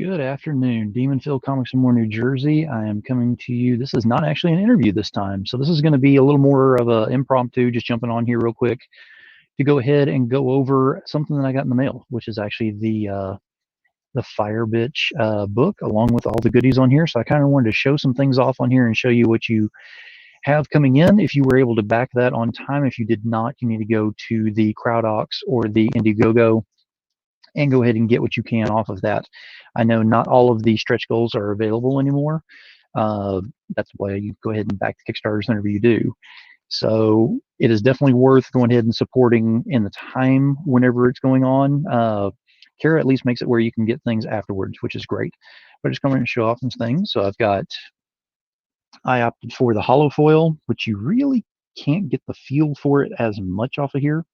Good afternoon, Demon Phil Comics in More New Jersey. I am coming to you. This is not actually an interview this time, so this is going to be a little more of an impromptu, just jumping on here real quick to go ahead and go over something that I got in the mail, which is actually the Firebitch book, along with all the goodies on here. So I kind of wanted to show some things off on here and show you what you have coming in. If you were able to back that on time, if you did not, you need to go to the CrowdOx or the Indiegogo and go ahead and get what you can off of that. I know not all of the stretch goals are available anymore. That's why you go ahead and back the Kickstarters whenever you do. So it is definitely worth going ahead and supporting in the time whenever it's going on. Cara at least makes it where you can get things afterwards, which is great. But just coming and show off some things. So I opted for the hollow foil, which you really can't get the feel for it as much off of here.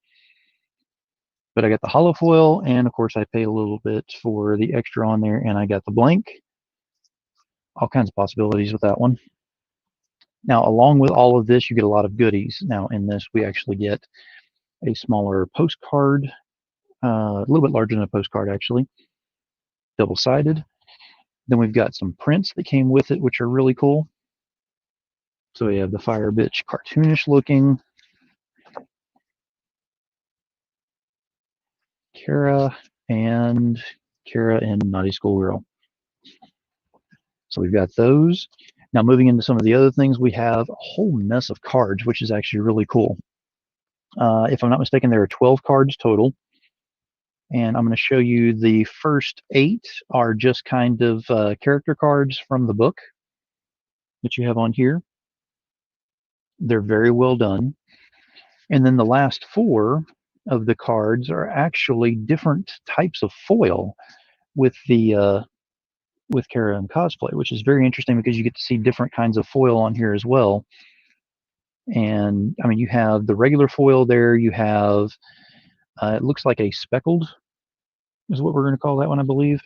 But I got the hollow foil, and of course I pay a little bit for the extra on there, and I got the blank. All kinds of possibilities with that one. Now, along with all of this, you get a lot of goodies. Now, in this, we actually get a smaller postcard, a little bit larger than a postcard, actually, double-sided. Then we've got some prints that came with it, which are really cool. So we have the Firebitch cartoonish looking, Cara and Naughty Schoolgirl. So we've got those. Now moving into some of the other things, we have a whole mess of cards, which is actually really cool. If I'm not mistaken, there are 12 cards total. And I'm going to show you the first 8 are just kind of character cards from the book that you have on here. They're very well done. And then the last 4 of the cards are actually different types of foil with the with Cara and cosplay, which is very interesting because you get to see different kinds of foil on here as well. And I mean, you have the regular foil there. You have it looks like a speckled is what we're going to call that one, I believe.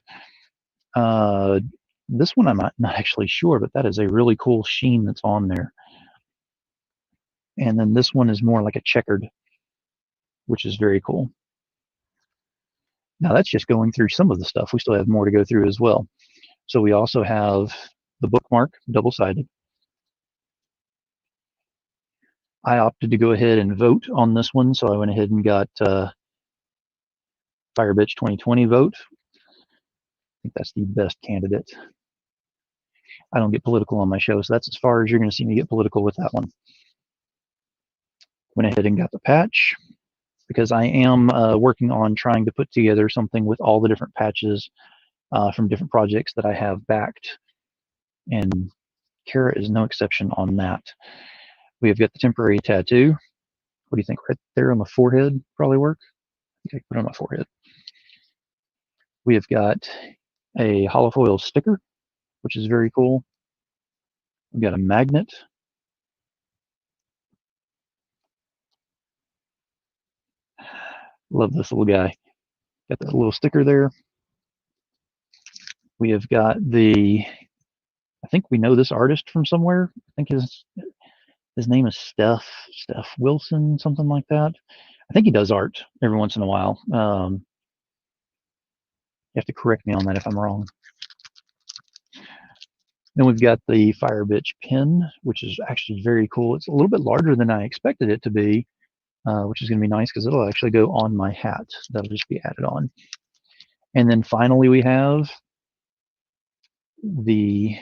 This one I'm not actually sure, but that is a really cool sheen that's on there. And then this one is more like a checkered, which is very cool. Now that's just going through some of the stuff. We still have more to go through as well. So we also have the bookmark, double-sided. I opted to go ahead and vote on this one, so I went ahead and got Firebitch 2020 vote. I think that's the best candidate. I don't get political on my show, so that's as far as you're going to see me get political with that one. Went ahead and got the patch because I am working on trying to put together something with all the different patches from different projects that I have backed, and Cara is no exception on that. We have got the temporary tattoo. What do you think? Right there on the forehead probably work. I think I can put it on my forehead. We have got a hollow foil sticker, which is very cool. We've got a magnet. Love this little guy. Got that little sticker there. We have got I think we know this artist from somewhere. I think his name is Steph Wilson, something like that. I think he does art every once in a while. You have to correct me on that if I'm wrong. Then we've got the Firebitch pin, which is actually very cool. It's a little bit larger than I expected it to be, which is going to be nice because it'll actually go on my hat. That'll just be added on. And then finally we have the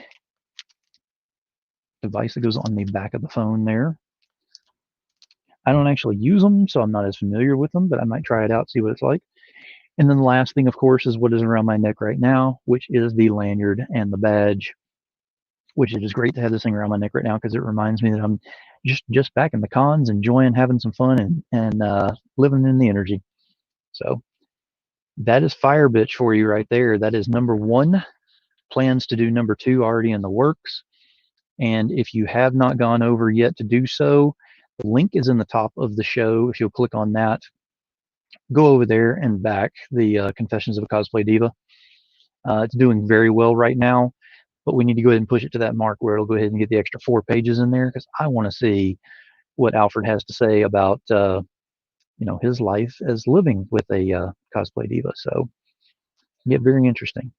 device that goes on the back of the phone there. I don't actually use them, so I'm not as familiar with them, but I might try it out, see what it's like. And then the last thing, of course, is what is around my neck right now, which is the lanyard and the badge, which it is great to have this thing around my neck right now because it reminds me that I'm just back in the cons, enjoying having some fun and living in the energy. So that is Firebitch for you right there. That is number 1. Plans to do number 2 already in the works. And if you have not gone over yet to do so, the link is in the top of the show. If you'll click on that, go over there and back the Confessions of a Cosplay Diva. It's doing very well right now, but we need to go ahead and push it to that mark where it'll go ahead and get the extra 4 pages in there because I want to see what Alfred has to say about his life as living with a cosplay diva. So get very interesting.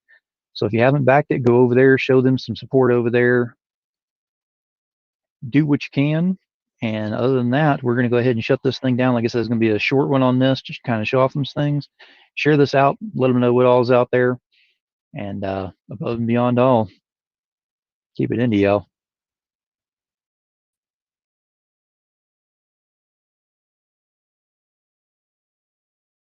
So if you haven't backed it, go over there, show them some support over there, do what you can. And other than that, we're going to go ahead and shut this thing down. Like I said, it's going to be a short one on this, just kind of show off some things. Share this out, let them know what all's out there. And above and beyond all, keep it indie, y'all.